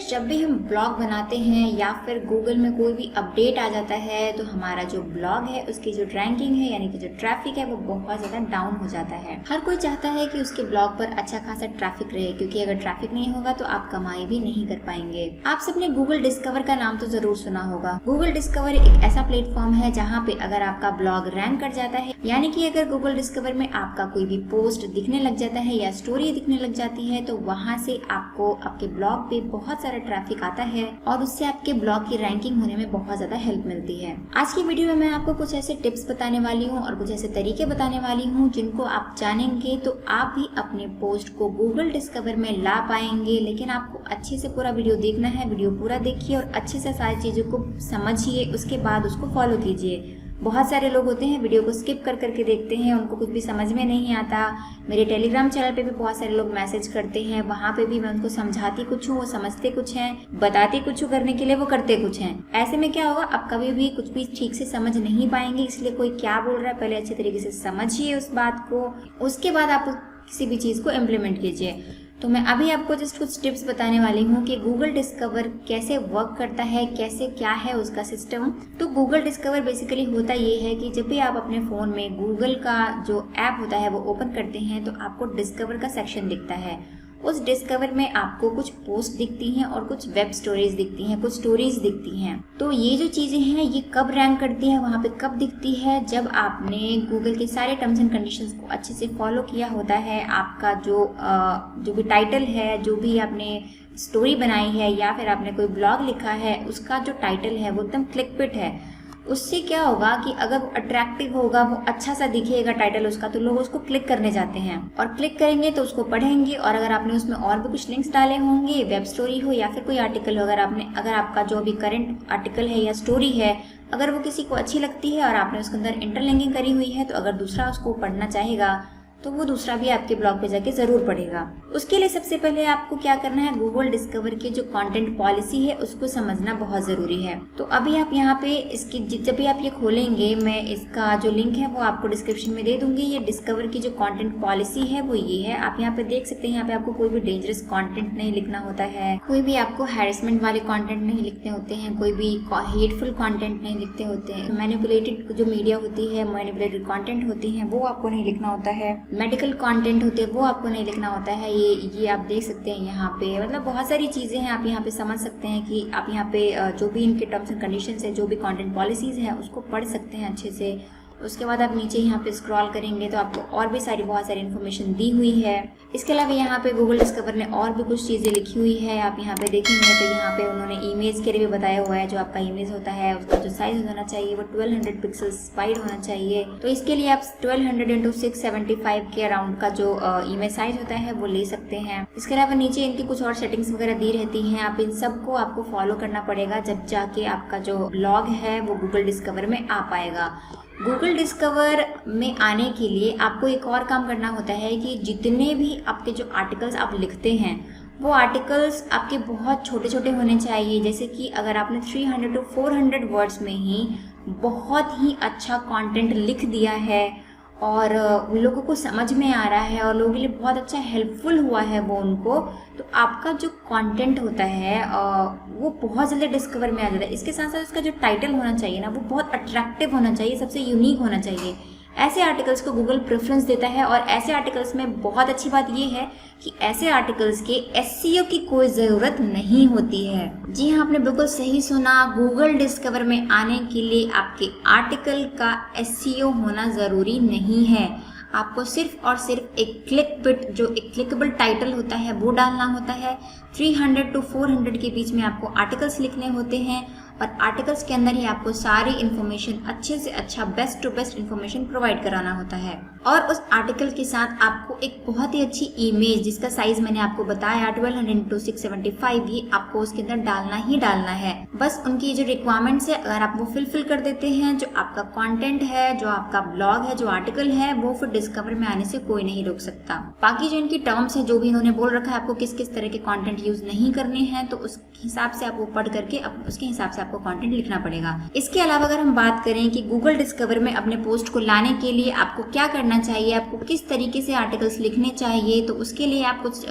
Friends, जब भी हम ब्लॉग बनाते हैं या फिर गूगल में कोई भी अपडेट आ जाता है तो हमारा जो ब्लॉग है उसकी जो रैंकिंग है यानी कि जो ट्रैफिक है वो बहुत ज़्यादा डाउन हो जाता है। हर कोई चाहता है कि उसके ब्लॉग पर अच्छा खासा ट्रैफिक रहे, क्योंकि अगर ट्रैफिक नहीं होगा तो आप कमाई भी नहीं कर पाएंगे। आप सबने गूगल डिस्कवर का नाम तो जरूर सुना होगा। गूगल डिस्कवर एक ऐसा प्लेटफॉर्म है जहाँ पे अगर आपका ब्लॉग रैंक कर जाता है, यानी कि अगर गूगल डिस्कवर में आपका कोई भी पोस्ट दिखने लग जाता है या स्टोरी दिखने लग जाती है तो वहाँ से आपको आपके ब्लॉग पे बहुत सारा ट्रैफिक आता है और उससे आपके ब्लॉग की रैंकिंग होने में बहुत ज्यादा हेल्प मिलती है। आज की वीडियो में मैं आपको कुछ ऐसे टिप्स बताने वाली हूँ और कुछ ऐसे तरीके बताने वाली हूँ जिनको आप जानेंगे तो आप भी अपने पोस्ट को गूगल डिस्कवर में ला पाएंगे। लेकिन आपको अच्छे से पूरा वीडियो देखना है, वीडियो पूरा देखिए और अच्छे से सारी चीजों को समझिए, उसके बाद उसको फॉलो कीजिए। बहुत सारे लोग होते हैं वीडियो को स्किप कर करके देखते हैं, उनको कुछ भी समझ में नहीं आता। मेरे टेलीग्राम चैनल पे भी बहुत सारे लोग मैसेज करते हैं, वहाँ पे भी मैं उनको समझाती कुछ हूँ, वो समझते कुछ हैं, बताती कुछ हूँ करने के लिए, वो करते कुछ हैं। ऐसे में क्या होगा, आप कभी भी कुछ भी ठीक से समझ नहीं पाएंगे। इसलिए कोई क्या बोल रहा है पहले अच्छे तरीके से समझिए उस बात को, उसके बाद आप किसी भी चीज़ को इम्प्लीमेंट कीजिए। तो मैं अभी आपको जस्ट कुछ टिप्स बताने वाली हूँ कि गूगल डिस्कवर कैसे वर्क करता है, कैसे क्या है उसका सिस्टम। तो गूगल डिस्कवर बेसिकली होता ये है कि जब भी आप अपने फ़ोन में गूगल का जो ऐप होता है वो ओपन करते हैं तो आपको डिस्कवर का सेक्शन दिखता है। उस डिस्कवर में आपको कुछ पोस्ट दिखती हैं और कुछ वेब स्टोरीज दिखती हैं, कुछ स्टोरीज दिखती हैं। तो ये जो चीज़ें हैं ये कब रैंक करती है, वहाँ पे कब दिखती है, जब आपने गूगल के सारे टर्म्स एंड कंडीशंस को अच्छे से फॉलो किया होता है। आपका जो भी टाइटल है, जो भी आपने स्टोरी बनाई है या फिर आपने कोई ब्लॉग लिखा है, उसका जो टाइटल है वो एकदम क्लिकबिट है। उससे क्या होगा कि अगर वो अट्रैक्टिव होगा, वो अच्छा सा दिखेगा टाइटल उसका, तो लोग उसको क्लिक करने जाते हैं और क्लिक करेंगे तो उसको पढ़ेंगे। और अगर आपने उसमें और भी कुछ लिंक्स डाले होंगे, वेब स्टोरी हो या फिर कोई आर्टिकल हो, अगर आपका जो भी करंट आर्टिकल है या स्टोरी है, अगर वो किसी को अच्छी लगती है और आपने उसके अंदर इंटरलिंकिंग करी हुई है, तो अगर दूसरा उसको पढ़ना चाहेगा तो वो दूसरा भी आपके ब्लॉग पे जाके ज़रूर पढ़ेगा। उसके लिए सबसे पहले आपको क्या करना है, गूगल डिस्कवर की जो कंटेंट पॉलिसी है उसको समझना बहुत ज़रूरी है। तो अभी आप यहाँ पे इसकी जब भी आप ये खोलेंगे, मैं इसका जो लिंक है वो आपको डिस्क्रिप्शन में दे दूंगी। ये डिस्कवर की जो कंटेंट पॉलिसी है वो ये है, आप यहाँ पे देख सकते हैं। यहाँ पे आपको कोई भी डेंजरस कॉन्टेंट नहीं लिखना होता है, कोई भी आपको हैरेसमेंट वाले कॉन्टेंट नहीं लिखने होते हैं, कोई भी हेटफुल कॉन्टेंट नहीं लिखते होते हैं, मैनिपुलेटेड जो मीडिया होती है, मैनिपुलेटेड कॉन्टेंट होती है वो आपको नहीं लिखना होता है, मेडिकल कंटेंट होते हैं वो आपको नहीं लिखना होता है। ये आप देख सकते हैं यहाँ पे, मतलब बहुत सारी चीज़ें हैं। आप यहाँ पे समझ सकते हैं कि आप यहाँ पे जो भी इनके टर्म्स एंड कंडीशंस है, जो भी कंटेंट पॉलिसीज़ हैं उसको पढ़ सकते हैं अच्छे से। उसके बाद आप नीचे यहाँ पे स्क्रॉल करेंगे तो आपको और भी बहुत सारी इन्फॉर्मेशन दी हुई है। इसके अलावा यहाँ पे गूगल डिस्कवर ने और भी कुछ चीज़ें लिखी हुई है। आप यहाँ पे देखेंगे तो यहाँ पे उन्होंने इमेज के लिए भी बताया हुआ है। जो आपका इमेज होता है उसका जो साइज होना चाहिए वो 1200 पिक्सल्स वाइड होना चाहिए। तो इसके लिए आप 1200 × 675 के अराउंड का जो इमेज साइज होता है वो ले सकते हैं। इसके अलावा नीचे इनकी कुछ और सेटिंग्स वगैरह दी रहती हैं। आप इन सबको आपको फॉलो करना पड़ेगा, जब जाके आपका जो ब्लॉग है वो गूगल डिस्कवर में आ पाएगा। गूगल डिस्कवर में आने के लिए आपको एक और काम करना होता है कि जितने भी आपके जो आर्टिकल्स आप लिखते हैं वो आर्टिकल्स आपके बहुत छोटे छोटे होने चाहिए। जैसे कि अगर आपने 300 to 400 वर्ड्स में ही बहुत ही अच्छा कंटेंट लिख दिया है और लोगों को समझ में आ रहा है और लोगों के लिए बहुत अच्छा हेल्पफुल हुआ है वो उनको, तो आपका जो कंटेंट होता है वो बहुत जल्दी डिस्कवर में आ जाता है। इसके साथ साथ उसका जो टाइटल होना चाहिए ना वो बहुत अट्रैक्टिव होना चाहिए, सबसे यूनिक होना चाहिए। ऐसे आर्टिकल्स को गूगल प्रेफरेंस देता है और ऐसे आर्टिकल्स में बहुत अच्छी बात ये है कि ऐसे आर्टिकल्स के एसईओ की कोई ज़रूरत नहीं होती है। जी हाँ, आपने बिल्कुल सही सुना, गूगल डिस्कवर में आने के लिए आपके आर्टिकल का एसईओ होना ज़रूरी नहीं है। आपको सिर्फ और सिर्फ एक क्लिकेबल टाइटल होता है वो डालना होता है। 300 to 400 के बीच में आपको आर्टिकल्स लिखने होते हैं और आर्टिकल्स के अंदर ही आपको सारी इन्फॉर्मेशन अच्छे से अच्छा, best to best information provide कराना होता है। और उस आर्टिकल के साथ आपको एक बहुत ही अच्छी इमेज, जिसका साइज मैंने आपको बताया 1200 × 675, ये आपको उसके अंदर डालना ही डालना है। बस उनकी जो रिक्वायरमेंट्स है, अगर आप वो फिल कर देते हैं, जो आपका कंटेंट है, जो आपका ब्लॉग है, जो आर्टिकल है, वो फिर डिस्कवर में आने से कोई नहीं रोक सकता। बाकी जो इनकी टर्म्स है, जो भी इन्होंने बोल रखा है आपको किस किस तरह के कंटेंट यूज नहीं करने हैं, तो उस हिसाब से आप वो पढ़ करके उसके हिसाब से आपको कंटेंट लिखना पड़ेगा। इसके अलावा अगर हम बात करें कि गूगल डिस्कवर में अपने पोस्ट को लाने के लिए आपको क्या करना चाहिए, आपको किस तरीके से आर्टिकल्स लिखने चाहिए, तो उसके लिए आप कुछ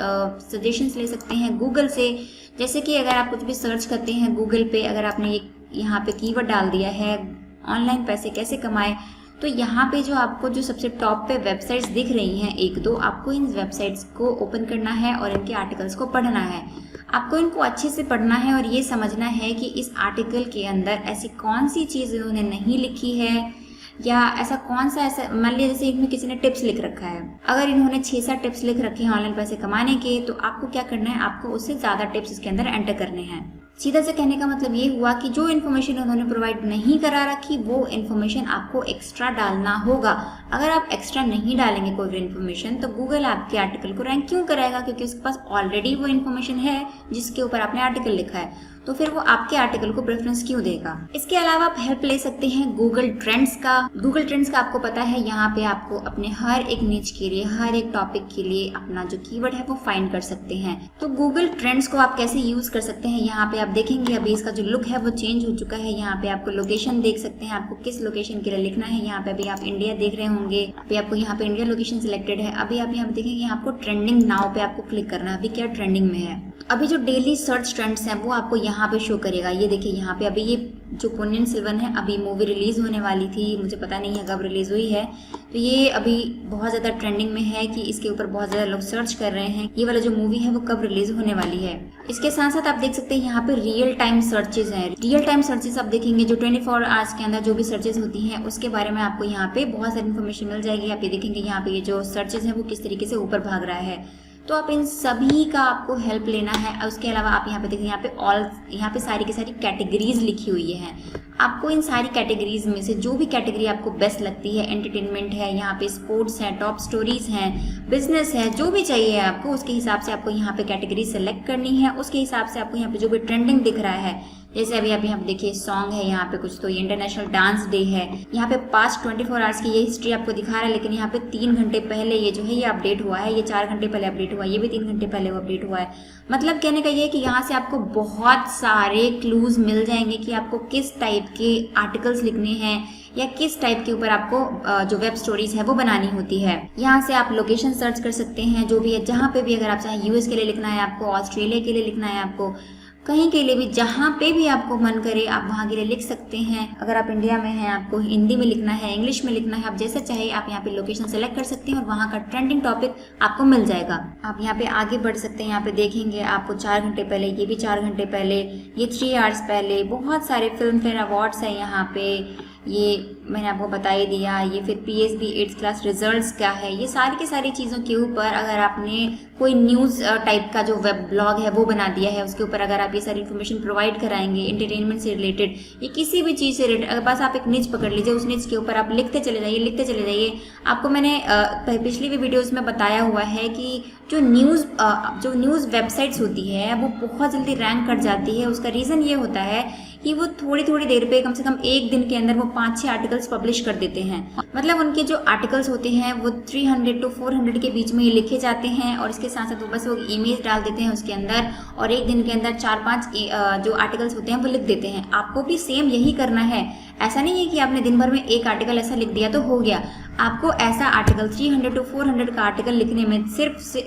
सजेशंस ले सकते हैं गूगल से। जैसे कि अगर आप कुछ भी सर्च करते हैं गूगल पे, अगर आपने यहाँ पे कीवर्ड डाल दिया है ऑनलाइन पैसे कैसे कमाए, तो यहाँ पे जो आपको जो सबसे टॉप पे वेबसाइट्स दिख रही हैं एक दो, आपको इन वेबसाइट्स को ओपन करना है और इनके आर्टिकल्स को पढ़ना है। आपको इनको अच्छे से पढ़ना है और ये समझना है कि इस आर्टिकल के अंदर ऐसी कौन सी चीज़ इन्होंने नहीं लिखी है, या ऐसा कौन सा ऐसा, मान लीजिए जैसे इनमें किसी ने टिप्स लिख रखा है, अगर इन्होंने 6-7 टिप्स लिख रखे हैं ऑनलाइन पैसे कमाने के, तो आपको क्या करना है, आपको उससे ज़्यादा टिप्स इसके अंदर एंटर करने हैं। सीधा से कहने का मतलब ये हुआ कि जो इन्फॉर्मेशन उन्होंने प्रोवाइड नहीं करा रखी वो इन्फॉर्मेशन आपको एक्स्ट्रा डालना होगा। अगर आप एक्स्ट्रा नहीं डालेंगे कोई भी इन्फॉर्मेशन तो गूगल आपके आर्टिकल को रैंक क्यों कराएगा, क्योंकि उसके पास ऑलरेडी वो इन्फॉर्मेशन है जिसके ऊपर आपने आर्टिकल लिखा है, तो फिर वो आपके आर्टिकल को प्रेफरेंस क्यों देगा। इसके अलावा आप हेल्प ले सकते हैं गूगल ट्रेंड्स का। गूगल ट्रेंड्स का आपको पता है यहाँ पे आपको अपने हर एक निच के लिए, हर एक टॉपिक के लिए अपना जो कीवर्ड है वो फाइंड कर सकते हैं। तो गूगल ट्रेंड्स को आप कैसे यूज कर सकते हैं, यहाँ पे आप देखेंगे अभी इसका जो लुक है वो चेंज हो चुका है। यहाँ पे आपको लोकेशन देख सकते हैं, आपको किस लोकेशन के लिए लिखना है। यहाँ पे अभी आप इंडिया देख रहे होंगे, अभी आपको यहाँ पे इंडिया लोकेशन सिलेक्टेड है। अभी आप यहाँ पे देखेंगे आपको ट्रेंडिंग नाउ पे आपको क्लिक करना है, अभी क्या ट्रेंडिंग में है। अभी जो डेली सर्च ट्रेंड्स हैं वो आपको यहाँ पे शो करेगा। ये देखिए यहाँ पे अभी ये जो पोन्नियन सेल्वन है, अभी मूवी रिलीज होने वाली थी, मुझे पता नहीं है कब रिलीज हुई है, तो ये अभी बहुत ज़्यादा ट्रेंडिंग में है कि इसके ऊपर बहुत ज़्यादा लोग सर्च कर रहे हैं ये वाला जो मूवी है वो कब रिलीज होने वाली है। इसके साथ साथ आप देख सकते हैं यहाँ पे रियल टाइम सर्चेज हैं। रियल टाइम सर्चेज आप देखेंगे जो 24 आवर्स के अंदर जो भी सर्चेज होती हैं उसके बारे में आपको यहाँ पे बहुत सारी इन्फॉर्मेशन मिल जाएगी। आप ये देखेंगे यहाँ पे ये जो सर्चेज है वो किस तरीके से ऊपर भाग रहा है, तो आप इन सभी का आपको हेल्प लेना है। उसके अलावा आप यहाँ पे देखिए यहाँ पे सारी की सारी कैटेगरीज लिखी हुई है। आपको इन सारी कैटेगरीज में से जो भी कैटेगरी आपको बेस्ट लगती है, एंटरटेनमेंट है, यहाँ पे स्पोर्ट्स है, टॉप स्टोरीज हैं, बिजनेस है, जो भी चाहिए आपको उसके हिसाब से आपको यहाँ पे कैटेगरी सेलेक्ट करनी है। उसके हिसाब से आपको यहाँ पे जो भी ट्रेंडिंग दिख रहा है, जैसे अभी आप यहाँ पे देखिए सॉन्ग है यहाँ पे कुछ, तो ये इंटरनेशनल डांस डे है। यहाँ पे पास्ट 24 आवर्स की ये हिस्ट्री आपको दिखा रहा है, लेकिन यहाँ पे 3 घंटे पहले ये जो है ये अपडेट हुआ है, ये 4 घंटे पहले अपडेट हुआ है, ये भी 3 घंटे पहले वो अपडेट हुआ है। मतलब कहने का ये है कि यहाँ से आपको बहुत सारे क्लूज मिल जाएंगे कि आपको किस टाइप के आर्टिकल्स लिखने हैं या किस टाइप के ऊपर आपको जो वेब स्टोरीज है वो बनानी होती है। यहाँ से आप लोकेशन सर्च कर सकते हैं जो भी है, जहाँ पे भी, अगर आप चाहे यूएस के लिए लिखना है आपको, ऑस्ट्रेलिया के लिए लिखना है आपको, कहीं के लिए भी, जहाँ पे भी आपको मन करे आप वहाँ के लिए लिख सकते हैं। अगर आप इंडिया में हैं, आपको हिंदी में लिखना है, इंग्लिश में लिखना है, आप जैसा चाहे आप यहाँ पे लोकेशन सेलेक्ट कर सकते हैं और वहाँ का ट्रेंडिंग टॉपिक आपको मिल जाएगा। आप यहाँ पे आगे बढ़ सकते हैं। यहाँ पे देखेंगे आपको 4 घंटे पहले, ये भी 4 घंटे पहले, ये 3 आवर्स पहले, बहुत सारे फिल्म फेयर अवार्ड्स हैं यहाँ पे, ये मैंने आपको बता ही दिया। ये फिर PSB 8th क्लास रिजल्ट्स क्या है, ये सारी की सारी चीज़ों के ऊपर अगर आपने कोई न्यूज़ टाइप का जो वेब ब्लॉग है वो बना दिया है, उसके ऊपर अगर आप ये सारी इन्फॉर्मेशन प्रोवाइड कराएंगे एंटरटेनमेंट से रिलेटेड, ये किसी भी चीज़ से रिलेटेड, अगर बस आप एक निच पकड़ लीजिए, उस निच के ऊपर आप लिखते चले जाइए। आपको मैंने पिछली भी वीडियोज़ में बताया हुआ है कि जो न्यूज़ वेबसाइट्स होती है वो बहुत जल्दी रैंक कर जाती है। उसका रीज़न ये होता है कि वो थोड़ी देर पे, कम से कम एक दिन के अंदर वो 5-6 आर्टिकल्स पब्लिश कर देते हैं। मतलब उनके जो आर्टिकल्स होते हैं वो 300 to 400 के बीच में ये लिखे जाते हैं और इसके साथ साथ वो बस वो इमेज डाल देते हैं उसके अंदर, और एक दिन के अंदर 4-5 जो आर्टिकल्स होते हैं वो लिख देते हैं। आपको भी सेम यही करना है। ऐसा नहीं है कि आपने दिन भर में एक आर्टिकल ऐसा लिख दिया तो हो गया। आपको ऐसा आर्टिकल 300 to 400 का आर्टिकल लिखने में सिर्फ से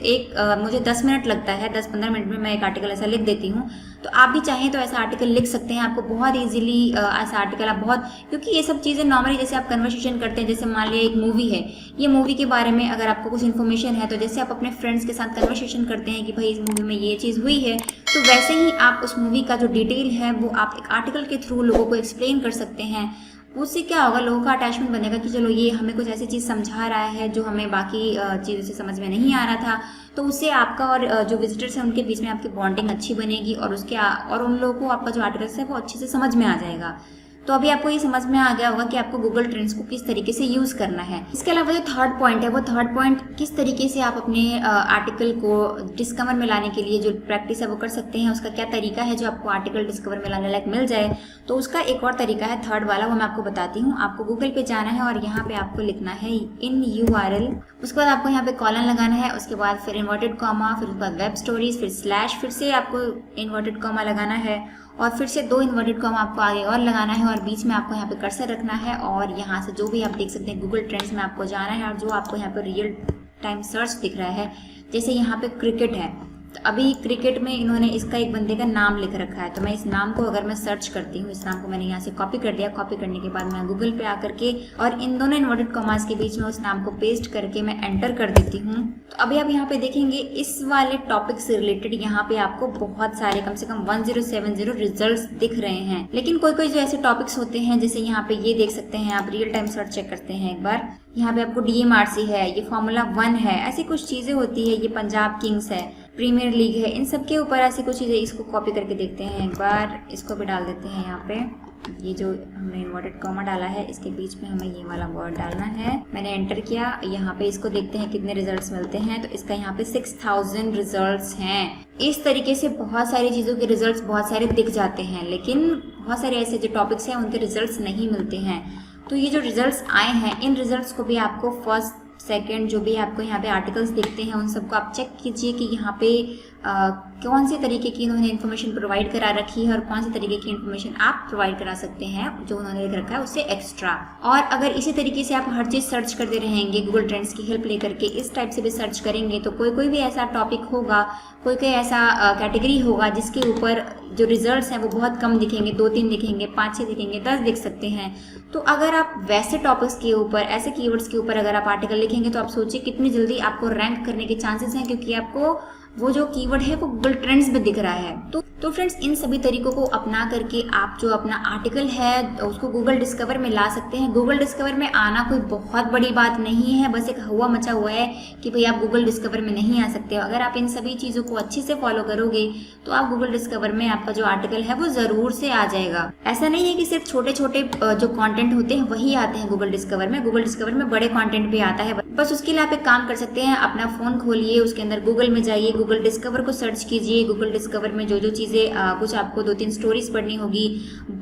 मुझे 10 मिनट लगता है, 10-15 मिनट में मैं एक आर्टिकल ऐसा लिख देती हूँ। तो आप भी चाहें तो ऐसा आर्टिकल लिख सकते हैं। आपको बहुत इजीली ऐसा आर्टिकल आप बहुत, क्योंकि ये सब चीज़ें नॉर्मली जैसे आप कन्वर्सेशन करते हैं, जैसे मान लिया एक मूवी है, ये मूवी के बारे में अगर आपको कुछ इन्फॉर्मेशन है तो जैसे आप अपने फ्रेंड्स के साथ कन्वर्सेशन करते हैं कि भाई इस मूवी में ये चीज़ हुई है, तो वैसे ही आप उस मूवी का जो डिटेल है वो आप एक आर्टिकल के थ्रू लोगों को एक्सप्लेन कर सकते हैं। उससे क्या होगा, लोगों का अटैचमेंट बनेगा कि चलो ये हमें कुछ ऐसी चीज़ समझा रहा है जो हमें बाकी चीज़ों से समझ में नहीं आ रहा था। तो उससे आपका और जो विजिटर्स हैं उनके बीच में आपकी बॉन्डिंग अच्छी बनेगी और उन लोगों को आपका जो आर्टिकल्स है वो अच्छे से समझ में आ जाएगा। तो अभी आपको ये समझ में आ गया होगा कि आपको गूगल ट्रेंड्स को किस तरीके से यूज़ करना है। इसके अलावा जो थर्ड पॉइंट है, वो थर्ड पॉइंट किस तरीके से आप अपने आर्टिकल को डिस्कवर में लाने के लिए जो प्रैक्टिस है वो कर सकते हैं। उसका क्या तरीका है जो आपको आर्टिकल डिस्कवर में लाने लायक मिल जाए। तो उसका एक और तरीका है थर्ड वाला, वो मैं आपको बताती हूँ। आपको गूगल पे जाना है और यहाँ पे आपको लिखना है इन URL, उसके बाद आपको यहाँ पे कॉलन लगाना है, उसके बाद फिर इन्वर्टेड कॉमा, फिर उसके बाद वेब स्टोरीज, फिर स्लैश, फिर से आपको इन्वर्टेड कॉमा लगाना है और फिर से 2 इन्वर्टेड कॉमा आपको आगे और लगाना है और बीच में आपको यहाँ पे कर्सर रखना है और यहाँ से जो भी आप देख सकते हैं गूगल ट्रेंड्स में आपको जाना है और जो आपको यहाँ पे रियल टाइम सर्च दिख रहा है, जैसे यहाँ पे क्रिकेट है तो अभी क्रिकेट में इन्होंने इसका एक बंदे का नाम लिख रखा है, तो मैं इस नाम को अगर मैं सर्च करती हूँ, इस नाम को मैंने यहाँ से कॉपी कर दिया। कॉपी करने के बाद मैं गूगल पे आकर के और इन दोनों इन्वर्टेड कॉमास के बीच में उस नाम को पेस्ट करके मैं एंटर कर देती हूँ। तो अभी आप यहाँ पे देखेंगे इस वाले टॉपिक से रिलेटेड यहाँ पे आपको बहुत सारे कम से कम 1070 रिजल्ट्स दिख रहे हैं। लेकिन कोई कोई जो ऐसे टॉपिक्स होते हैं, जैसे यहाँ पे ये देख सकते हैं आप, रियल टाइम सर्च चेक करते हैं एक बार, यहाँ पे आपको DMRC है, ये फॉर्मूला 1 है, ऐसी कुछ चीजें होती है, ये पंजाब किंग्स है, प्रीमियर लीग है, इन सब के ऊपर ऐसी कुछ चीजें। इसको कॉपी करके देखते हैं एक बार, इसको भी डाल देते हैं यहाँ पे। ये जो हमने इन्वर्टेड कॉमा डाला है इसके बीच में हमें ये वाला वर्ड डालना है। मैंने एंटर किया, यहाँ पे इसको देखते हैं कितने रिजल्ट्स मिलते हैं। तो इसका यहाँ पे 6000 रिजल्ट्स हैं। इस तरीके से बहुत सारी चीज़ों के रिजल्ट्स बहुत सारे दिख जाते हैं, लेकिन बहुत सारे ऐसे जो टॉपिक्स हैं उनके रिजल्ट्स नहीं मिलते हैं। तो ये जो रिजल्ट्स आए हैं, इन रिजल्ट्स को भी आपको फर्स्ट सेकंड जो भी आपको यहाँ पे आर्टिकल्स दिखते हैं उन सबको आप चेक कीजिए कि यहाँ पे कौन से तरीके की इन्होंने इन्फॉर्मेशन प्रोवाइड करा रखी है और कौन से तरीके की इन्फॉर्मेशन आप प्रोवाइड करा सकते हैं जो उन्होंने लिख रखा है उससे एक्स्ट्रा। और अगर इसी तरीके से आप हर चीज़ सर्च करते रहेंगे, गूगल ट्रेंड्स की हेल्प लेकर के इस टाइप से भी सर्च करेंगे, तो कोई भी ऐसा टॉपिक होगा, कोई ऐसा कैटेगरी होगा जिसके ऊपर जो रिजल्ट्स हैं वो बहुत कम दिखेंगे, 2-3 दिखेंगे, 5-6 दिखेंगे, 10 दिख सकते हैं। तो अगर आप वैसे टॉपिक्स के ऊपर, ऐसे कीवर्ड्स के ऊपर अगर आप आर्टिकल लिखेंगे तो आप सोचिए कितनी जल्दी आपको रैंक करने के चांसेस हैं, क्योंकि आपको वो जो कीवर्ड है वो गूगल ट्रेंड्स में दिख रहा है। तो फ्रेंड्स, इन सभी तरीकों को अपना करके आप जो अपना आर्टिकल है उसको गूगल डिस्कवर में ला सकते हैं। गूगल डिस्कवर में आना कोई बहुत बड़ी बात नहीं है, बस एक हुआ मचा हुआ है कि भाई आप गूगल डिस्कवर में नहीं आ सकते। अगर आप इन सभी चीज़ों को अच्छे से फॉलो करोगे तो आप गूगल डिस्कवर में आपका जो आर्टिकल है वो ज़रूर से आ जाएगा। ऐसा नहीं है कि सिर्फ छोटे छोटे जो कॉन्टेंट होते हैं वही आते हैं गूगल डिस्कवर में। गूगल डिस्कवर में बड़े कॉन्टेंट भी आता है। बस उसके लिए आप एक काम कर सकते हैं, अपना फ़ोन खोलिए, उसके अंदर गूगल में जाइए, गूगल डिस्कवर को सर्च कीजिए। गूगल डिस्कवर में जो चीज़ें कुछ आपको 2-3 स्टोरीज पढ़नी होगी।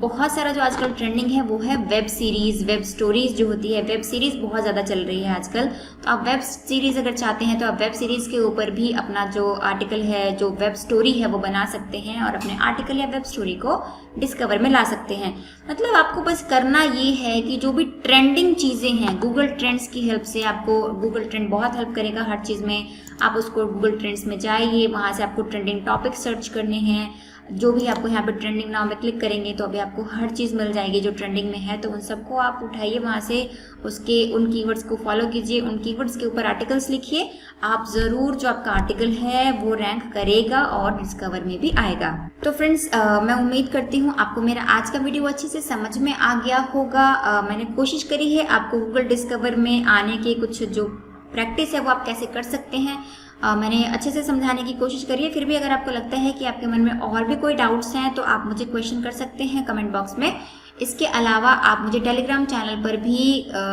बहुत सारा जो आजकल ट्रेंडिंग है वो है वेब सीरीज़, वेब स्टोरीज जो होती है, वेब सीरीज़ बहुत ज़्यादा चल रही है आजकल। तो आप वेब सीरीज़ अगर चाहते हैं तो आप वेब सीरीज़ के ऊपर भी अपना जो आर्टिकल है, जो वेब स्टोरी है वो बना सकते हैं और अपने आर्टिकल या वेब स्टोरी को डिस्कवर में ला सकते हैं। मतलब आपको बस करना ये है कि जो भी ट्रेंडिंग चीज़ें हैं गूगल ट्रेंड्स की हेल्प से, आपको गूगल ट्रेंड बहुत हेल्प करेगा हर चीज़ में। आप उसको गूगल ट्रेंड्स में जाइए, वहाँ से आपको ट्रेंडिंग टॉपिक सर्च करने हैं। जो भी आपको यहाँ पे ट्रेंडिंग नाउ में क्लिक करेंगे तो अभी आपको हर चीज़ मिल जाएगी जो ट्रेंडिंग में है। तो उन सबको आप उठाइए वहाँ से, उसके उन कीवर्ड्स को फॉलो कीजिए, उन कीवर्ड्स के ऊपर आर्टिकल्स लिखिए। आप ज़रूर जो आपका आर्टिकल है वो रैंक करेगा और डिस्कवर में भी आएगा। तो फ्रेंड्स, मैं उम्मीद करती हूँ आपको मेरा आज का वीडियो अच्छे से समझ में आ गया होगा। मैंने कोशिश करी है आपको गूगल डिस्कवर में आने के कुछ जो प्रैक्टिस है वो आप कैसे कर सकते हैं मैंने अच्छे से समझाने की कोशिश करी है। फिर भी अगर आपको लगता है कि आपके मन में और भी कोई डाउट्स हैं तो आप मुझे क्वेश्चन कर सकते हैं कमेंट बॉक्स में। इसके अलावा आप मुझे टेलीग्राम चैनल पर भी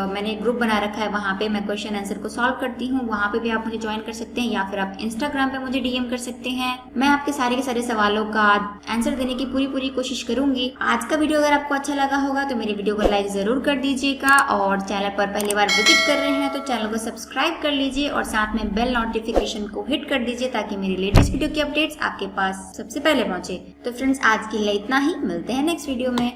मैंने ग्रुप बना रखा है, वहाँ पे मैं क्वेश्चन आंसर को सॉल्व करती हूँ, वहाँ पे भी आप मुझे ज्वाइन कर सकते हैं, या फिर आप इंस्टाग्राम पे मुझे डीएम कर सकते हैं। मैं आपके सारे के सारे सवालों का आंसर देने की पूरी कोशिश करूंगी। आज का वीडियो अगर आपको अच्छा लगा होगा तो मेरी वीडियो को लाइक जरूर कर दीजिएगा, और चैनल पर पहली बार विजिट कर रहे हैं तो चैनल को सब्सक्राइब कर लीजिए और साथ में बेल नोटिफिकेशन को हिट कर दीजिए ताकि मेरी लेटेस्ट वीडियो की अपडेट्स आपके पास सबसे पहले पहुंचे। तो फ्रेंड्स, आज के लिए इतना ही, मिलते हैं नेक्स्ट वीडियो में।